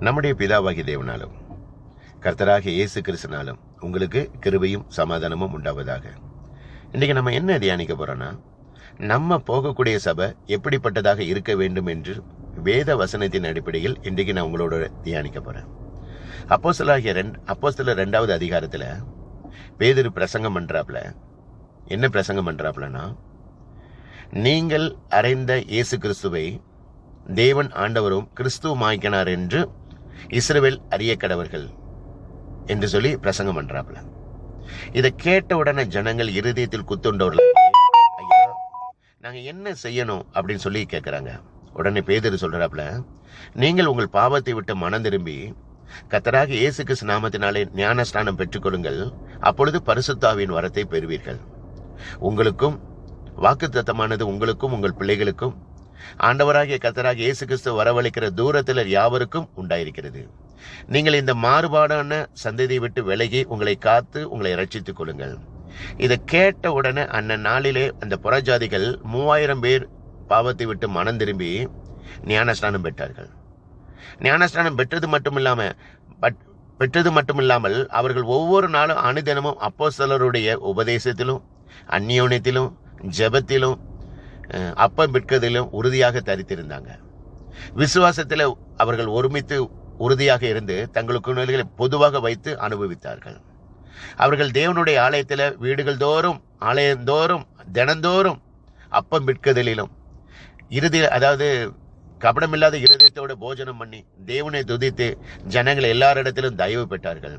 நம்முடைய பிதாவாகிய தேவனாலும் கர்த்தராகிய இயேசு கிறிஸ்துனாலும் உங்களுக்கு கிருபையும் சமாதானமும் உண்டாவதாக. இன்றைக்கு நம்ம என்ன தியானிக்க போறோம்னா, நம்ம போகக்கூடிய சபை எப்படிப்பட்டதாக இருக்க வேண்டும் என்று வேத வசனத்தின் அடிப்படையில் இன்றைக்கு நான் உங்களோட தியானிக்க போறேன். அப்போஸ்தலர் 2வது அதிகாரத்துல பேதுரு பிரசங்கம் பண்றாப்ல. என்ன பிரசங்கம் பண்றாப்லன்னா, நீங்கள் அறைந்த இயேசு கிறிஸ்துவை தேவன் ஆண்டவரும் கிறிஸ்துவமாக்கினார் என்று இஸ்ரவேல் அறிய கடவர்கள் என்று சொல்லி பிரசங்கம் பண்றாப்ல. இதை கேட்ட உடனே ஜனங்கள் இருதயத்தில் குத்துண்டவர்கள், ஐயா நாங்க என்ன செய்யணும் அப்படின்னு சொல்லி கேட்கிறாங்க. உடனே பேதுரு சொல்றாப்ல, நீங்கள் உங்கள் பாவத்தை விட்டு மனம் திரும்பி கர்த்தராகிய இயேசு கிறிஸ்து நாமத்தினாலே ஞானஸ்நானம் பெற்றுக்கொள்ளுங்கள், அப்பொழுது பரிசுத்தாவின் வரத்தை பெறுவீர்கள். உங்களுக்கும் வாக்குத்தத்தமானது உங்களுக்கும் உங்கள் பிள்ளைகளுக்கும் ஆண்டவராகிய கர்த்தராகிய இயேசு கிறிஸ்து வரவழைக்கிற தூரத்தில் யாவருக்கும் உண்டாயிருக்கிறது. நீங்கள் இந்த மாறுபாடான சந்ததியை விட்டு விலகி உங்களை காத்து உங்களை ரட்சித்துக் கொள்ளுங்கள். இதை கேட்ட உடனே நாளிலே அந்த புறஜாதிகள் 3000 பேர் பாவத்தை விட்டு மனம் திரும்பி ஞானஸ்நானம் பெற்றார்கள். ஞானஸ்நானம் பெற்றது மட்டுமில்லாமல் அவர்கள் ஒவ்வொரு நாளும் அனுதினமும் அப்போஸ்தலருடைய உபதேசத்திலும் அந்நியோன்யத்திலும் ஜெபத்திலும் அப்பம் விற்கதிலும் உறுதியாக தரித்திருந்தாங்க. விசுவாசத்தில் அவர்கள் ஒருமித்து உறுதியாக இருந்து தங்களுக்கு பொதுவாக வைத்து அனுபவித்தார்கள். அவர்கள் தேவனுடைய ஆலயத்தில் வீடுகள் தோறும் ஆலயந்தோறும் தினந்தோறும் அப்பம் விற்கதிலும் அதாவது கபடமில்லாத இருதயத்தோடு போஜனம் பண்ணி தேவனை துதித்து ஜனங்கள் எல்லாரிடத்திலும் தயவு பெற்றார்கள்.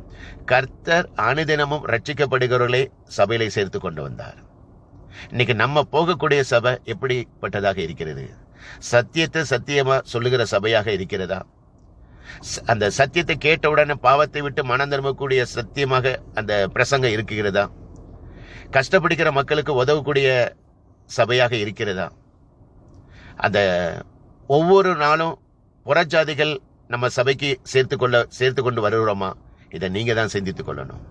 கர்த்தர் அனுதினமும் ரட்சிக்கப்படுகிறவர்களை சபையிலே சேர்த்து கொண்டு வந்தார். இன்னைக்கு நம்ம போகக்கூடிய சபை எப்படிப்பட்டதாக இருக்கிறது? சத்தியத்தை சத்தியமா சொல்லுகிற சபையாக இருக்கிறதா? அந்த சத்தியத்தை கேட்டவுடனே பாவத்தை விட்டு மனம் திரும்பக்கூடிய சத்தியமாக அந்த பிரசங்கம் இருக்கிறதா? கஷ்டப்படுகிற மக்களுக்கு உதவக்கூடிய சபையாக இருக்கிறதா? அந்த ஒவ்வொரு நாளும் புறஜாதிகள் நம்ம சபைக்கு சேர்த்து கொண்டு வருகிறோமா? இதை நீங்க தான் சிந்தித்துக் கொள்ளணும்.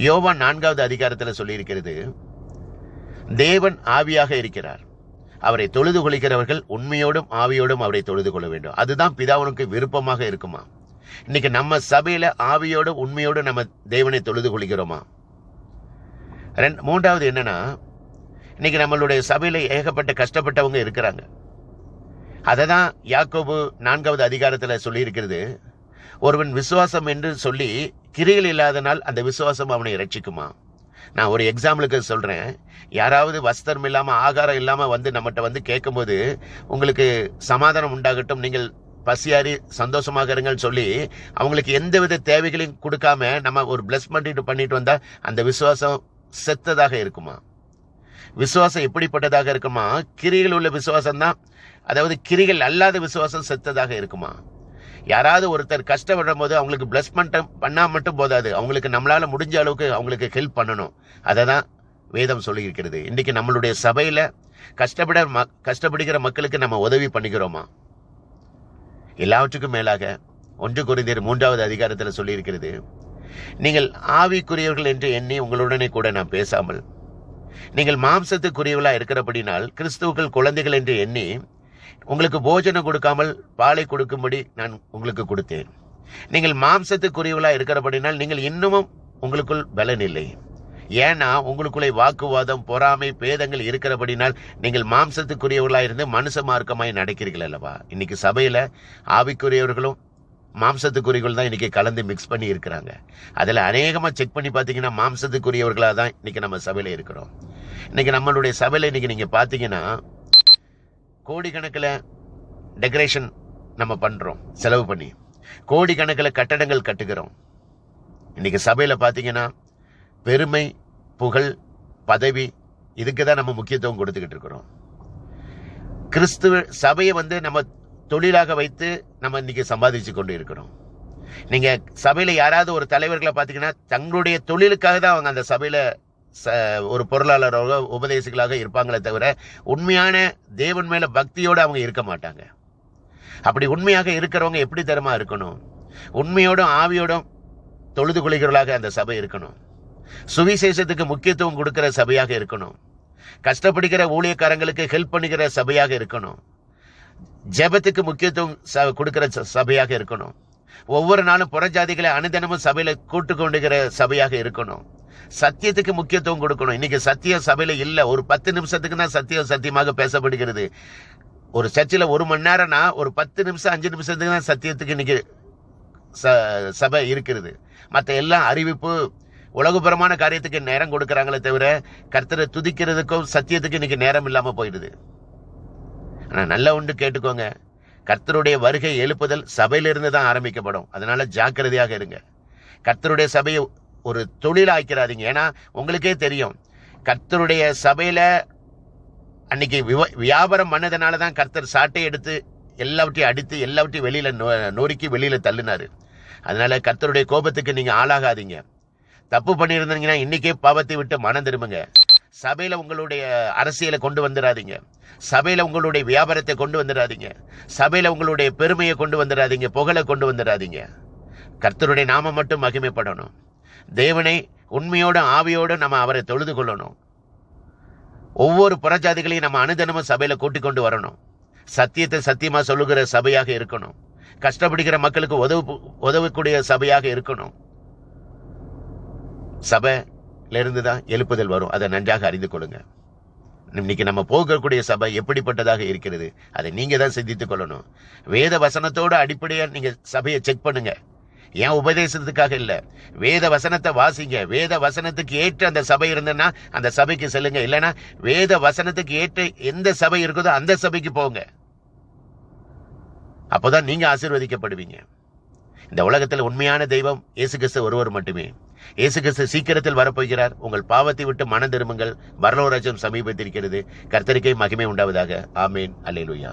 யோவான் 4வது அதிகாரத்தில் சொல்லி இருக்கிறது, தேவன் ஆவியாக இருக்கிறார், அவரை தொழுது கொள்கிறவர்கள் உண்மையோடும் ஆவியோடும் அவரை தொழுது கொள்ள வேண்டும். அதுதான் பிதாவுனுக்கு விருப்பமாக இருக்குமா? இன்னைக்கு நம்ம சபையில ஆவியோடும் உண்மையோடும் நம்ம தேவனை தொழுது கொள்கிறோமா? 3வது என்னன்னா, இன்னைக்கு நம்மளுடைய சபையில ஏகப்பட்ட கஷ்டப்பட்டவங்க இருக்கிறாங்க. அததான் யாக்கோபு 4வது அதிகாரத்துல சொல்லி இருக்கிறது, ஒருவன் விசுவாசம் என்று சொல்லி கிரிகள் இல்லாதனால் அந்த விசுவாசம் அவனை ரட்சிக்குமா? நான் ஒரு எக்ஸாம்பிளுக்கு சொல்றேன். யாராவது வஸ்திரம் இல்லாம ஆகாரம் இல்லாம நம்மகிட்ட வந்து கேட்கும்போது, உங்களுக்கு சமாதானம் உண்டாகட்டும், நீங்கள் பசியாரி சந்தோஷமாக இருங்கள் சொல்லி அவங்களுக்கு எந்தவித தேவைகளையும் கொடுக்காம நம்ம ஒரு பிளஸ் பண்ணிட்டு வந்தா அந்த விசுவாசம் செத்ததாக இருக்குமா? விசுவாசம் எப்படிப்பட்டதாக இருக்குமா? கிரிகள் உள்ள விசுவாசம் தான், அதாவது கிரிகள் அல்லாத விசுவாசம் செத்ததாக இருக்குமா? யாராவது ஒருத்தர் கஷ்டப்படும் போது அவங்களுக்கு பிளஸ் பண்ணா மட்டும் போதாது, அவங்களுக்கு நம்மளால முடிஞ்ச அளவுக்கு அவங்களுக்கு ஹெல்ப் பண்ணணும். அதை தான் வேதம் சொல்லி இருக்கிறது. இன்னைக்கு நம்மளுடைய சபையில கஷ்டப்படுகிற மக்களுக்கு நம்ம உதவி பண்ணிக்கிறோமா? எல்லாவற்றுக்கும் மேலாக 1 கொரிந்தியர் 3வது அதிகாரத்தில் சொல்லி இருக்கிறது, நீங்கள் ஆவிக்குரியவர்கள் என்று எண்ணி உங்களுடனே கூட நான் பேசாமல் நீங்கள் மாம்சத்துக்குரியவர்களா இருக்கிறபடினால் கிறிஸ்துவுக்கள் குழந்தைகள் என்று எண்ணி உங்களுக்கு போஜனம் கொடுக்காமல் பாலை கொடுக்கும்படி நான் உங்களுக்கு கொடுத்தேன். நீங்கள் மாம்சத்துக்குரியவர்களா இருக்கிறபடினால் நீங்கள் இன்னமும் உங்களுக்குள் பலன் இல்லை. ஏன்னா உங்களுக்குள்ளே வாக்குவாதம் பொறாமை பேதங்கள் இருக்கிறபடினால் நீங்கள் மாம்சத்துக்குரியவர்களா இருந்து மனுஷ மார்க்கமாய் நடக்கிறீர்கள் அல்லவா? இன்னைக்கு சபையில ஆவிக்குரியவர்களும் மாம்சத்துக்குரியவர்கள் தான் இன்னைக்கு கலந்து மிக்ஸ் பண்ணி இருக்கிறாங்க. அதில் அநேகமா செக் பண்ணி பார்த்தீங்கன்னா மாம்சத்துக்குரியவர்களாக தான் இன்னைக்கு நம்ம சபையில இருக்கிறோம். இன்னைக்கு நம்மளுடைய சபையில இன்னைக்கு நீங்க பார்த்தீங்கன்னா கோடிக்கணக்கில் டெக்கரேஷன் நம்ம பண்றோம், செலவு பண்ணி கோடிக்கணக்கில் கட்டடங்கள் கட்டுகிறோம். இன்னைக்கு சபையில பார்த்தீங்கன்னா பெருமை புகழ் பதவி இதுக்கு தான் நம்ம முக்கியத்துவம் கொடுத்துக்கிட்டு இருக்கிறோம். கிறிஸ்துவ சபையை நம்ம தொழிலாக வைத்து நம்ம இன்னைக்கு சம்பாதிச்சு கொண்டு இருக்கிறோம். நீங்க சபையில யாராவது ஒரு தலைவர்களை பார்த்தீங்கன்னா தங்களுடைய தொழிலுக்காக தான் அவங்க அந்த சபையில ஒரு பொருளாளராக உபதேசிகளாக இருப்பாங்களே தவிர உண்மையான தேவன் மேல பக்தியோடு அவங்க இருக்க மாட்டாங்க. அப்படி உண்மையாக இருக்கிறவங்க எப்படி தரமா இருக்கணும்? உண்மையோடும் ஆவியோடும் தொழுது கொள்கிறவர்களாக அந்த சபை இருக்கணும். சுவிசேஷத்துக்கு முக்கியத்துவம் கொடுக்கிற சபையாக இருக்கணும். கஷ்டப்படுகிற ஊழியக்காரங்களுக்கு ஹெல்ப் பண்ணுகிற சபையாக இருக்கணும். ஜெபத்துக்கு முக்கியத்துவம் கொடுக்கிற சபையாக இருக்கணும். ஒவ்வொரு நாளும் புறஜாதிகளை அனுதினமும் சபையில கூட்டு கொண்டுகிற சபையாக இருக்கணும். சத்தியத்துக்கு முக்கியத்துவம் கொடுக்கணும். இன்னைக்கு சத்தியம் சபையில இல்ல. ஒரு 10 நிமிஷத்துக்கு தான் சத்தியமாக பேசப்படுகிறது. ஒரு சர்ச்சில் 1 மணி நேரம்னா ஒரு 10 நிமிஷம் 5 நிமிஷத்துக்கு தான் சத்தியத்துக்கு இன்னைக்கு சபை இருக்கிறது. மற்ற எல்லாம் அறிவிப்பு, உலகபுரமான காரியத்துக்கு நேரம் கொடுக்கறாங்களே தவிர கர்த்தரை துதிக்கிறதுக்கும் சத்தியத்துக்கு இன்னைக்கு நேரம் இல்லாம போயிடுது. ஆனா நல்ல ஒன்று கேட்டுக்கோங்க, கர்த்தருடைய வருகை எழுப்புதல் சபையிலிருந்து தான் ஆரம்பிக்கப்படும். அதனால ஜாக்கிரதையாக இருங்க. கர்த்தருடைய சபையை ஒரு தொழில் ஆக்கிறாதீங்க. ஏன்னா உங்களுக்கே தெரியும், கர்த்தருடைய சபையில அன்னைக்கு வியாபாரம் பண்ணதுனால தான் கர்த்தர் சாட்டை எடுத்து எல்லாவற்றையும் அடித்து எல்லாவற்றையும் வெளியில நொறுக்கி வெளியில தள்ளினாரு. அதனால கர்த்தருடைய கோபத்துக்கு நீங்க ஆளாகாதீங்க. தப்பு பண்ணியிருந்தீங்கன்னா இன்னைக்கே பாவத்தை விட்டு மனம் திரும்புங்க. சபையில உங்களுடைய அரசியலை கொண்டு வந்துடாதீங்க. சபையில உங்களுடைய வியாபாரத்தை கொண்டு வந்துடாதீங்க. சபையில உங்களுடைய பெருமையை கொண்டு வந்துடாதீங்க. புகழை கொண்டு வந்துடாதீங்க. கர்த்தருடைய நாமம் மட்டும் மகிமைப்படணும். தேவனை உண்மையோடு ஆவியோடு நம்ம அவரை தொழுது கொள்ளணும். ஒவ்வொரு புறஜாதிகளையும் நம்ம அனுதினமும் சபையில கூட்டிக் கொண்டு வரணும். சத்தியத்தை சத்தியமா சொல்லுகிற சபையாக இருக்கணும். கஷ்டப்படுகிற மக்களுக்கு உதவக்கூடிய சபையாக இருக்கணும். சபையில இருந்து தான் எழுப்புதல் வரும். அதை நன்றாக அறிந்து கொள்ளுங்க. இன்னைக்கு நம்ம போகக்கூடிய சபை எப்படிப்பட்டதாக இருக்கிறது, அதை நீங்க தான் சிந்தித்துக் கொள்ளணும். வேத வசனத்தோட அடிப்படையா நீங்க சபையை செக் பண்ணுங்க. ஏன் உபதேசத்துக்காக இல்ல, வேத வசனத்தை வாசிங்க. வேத வசனத்துக்கு ஏற்ற அந்த சபை இருந்ததுன்னா அந்த சபைக்கு செல்லுங்க. இல்லைன்னா வேத வசனத்துக்கு ஏற்ற எந்த சபை இருக்குதோ அந்த சபைக்கு போங்க. அப்போதான் நீங்க ஆசீர்வதிக்கப்படுவீங்க. இந்த உலகத்தில் உண்மையான தெய்வம் இயேசு கிறிஸ்து ஒருவர் மட்டுமே. இயேசு கிறிஸ்து சீக்கிரத்தில் வரப்போகிறார். உங்கள் பாவத்தை விட்டு மனம் திரும்புங்கள். பரலோக ராஜ்யம் சமீபத்திருக்கிறது. கர்த்தருக்கே மகிமை உண்டாவதாக. ஆமேன். அல்லேலூயா.